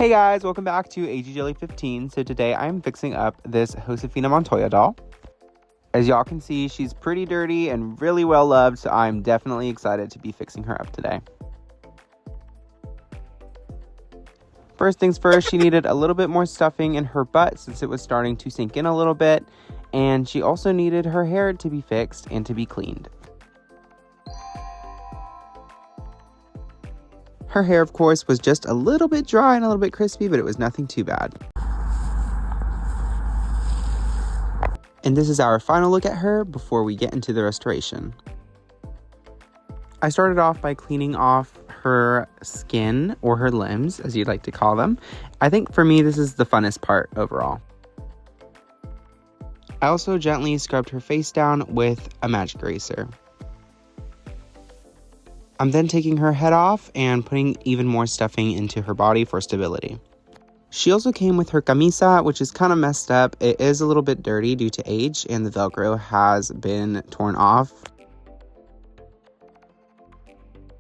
Hey guys, welcome back to AG Jelly15. So today I'm fixing up this Josefina Montoya doll. As y'all can see, she's pretty dirty and really well loved, so I'm definitely excited to be fixing her up today. First things first, she needed a little bit more stuffing in her butt since it was starting to sink in a little bit, and she also needed her hair to be fixed and to be cleaned. Her hair, of course, was just a little bit dry and a little bit crispy, but it was nothing too bad. And this is our final look at her before we get into the restoration. I started off by cleaning off her skin, or her limbs, as you'd like to call them. I think for me, this is the funnest part overall. I also gently scrubbed her face down with a magic eraser. I'm then taking her head off and putting even more stuffing into her body for stability. She also came with her camisa, which is kind of messed up. It is a little bit dirty due to age, and the Velcro has been torn off.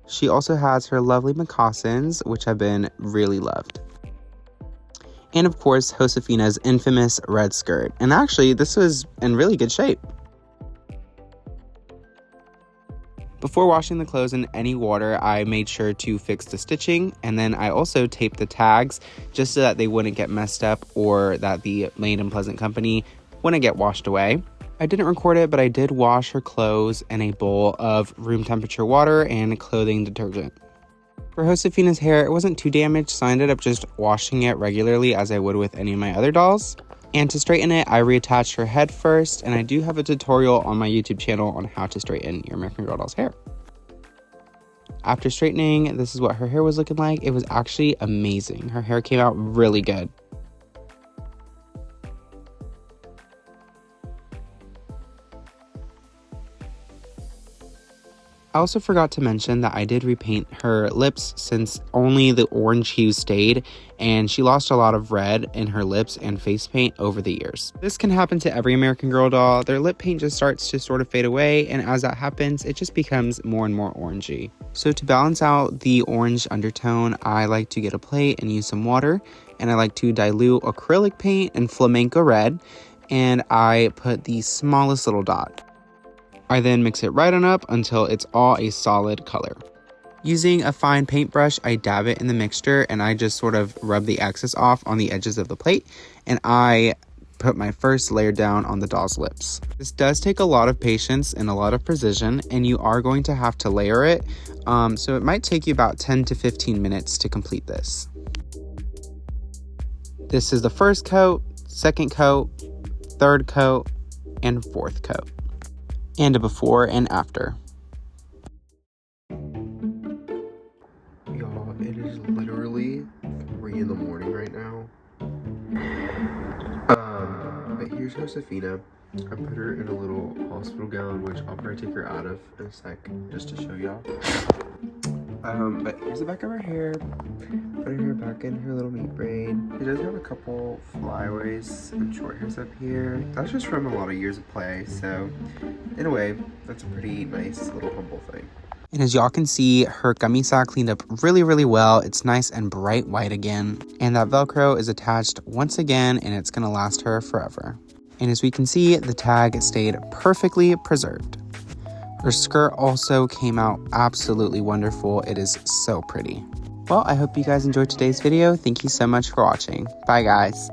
She also has her lovely moccasins, which have been really loved. And of course, Josefina's infamous red skirt. And actually, this was in really good shape. Before washing the clothes in any water, I made sure to fix the stitching, and then I also taped the tags just so that they wouldn't get messed up or that the Made in Pleasant company wouldn't get washed away. I didn't record it, but I did wash her clothes in a bowl of room temperature water and clothing detergent. For Josefina's hair, it wasn't too damaged, so I ended up just washing it regularly as I would with any of my other dolls. And to straighten it, I reattached her head first, and I do have a tutorial on my YouTube channel on how to straighten your American Girl doll's hair. After straightening, this is what her hair was looking like. It was actually amazing. Her hair came out really good. I also forgot to mention that I did repaint her lips since only the orange hue stayed, and she lost a lot of red in her lips and face paint over the years. This can happen to every American Girl doll. Their lip paint just starts to sort of fade away, and as that happens, it just becomes more and more orangey. So to balance out the orange undertone, I like to get a plate and use some water, and I like to dilute acrylic paint and flamenco red, and I put the smallest little dot. I then mix it right on up until it's all a solid color. Using a fine paintbrush, I dab it in the mixture and I just sort of rub the excess off on the edges of the plate, and I put my first layer down on the doll's lips. This does take a lot of patience and a lot of precision, and you are going to have to layer it, so it might take you about 10 to 15 minutes to complete this. This is the first coat, second coat, third coat, and fourth coat. And a before and after. Y'all, it is literally 3 in the morning right now. But here's Josefina. I put her in a little hospital gown, which I'll probably take her out of in a sec, just to show y'all. But here's the back of her hair. Put her hair back in her little meat braid. She does have a couple flyaways and short hairs up here. That's just from a lot of years of play, so in a way, that's a pretty nice little humble thing. And as y'all can see, her camisa cleaned up really, really well. It's nice and bright white again. And that Velcro is attached once again, and it's gonna last her forever. And as we can see, the tag stayed perfectly preserved. Her skirt also came out absolutely wonderful. It is so pretty. Well, I hope you guys enjoyed today's video. Thank you so much for watching. Bye, guys.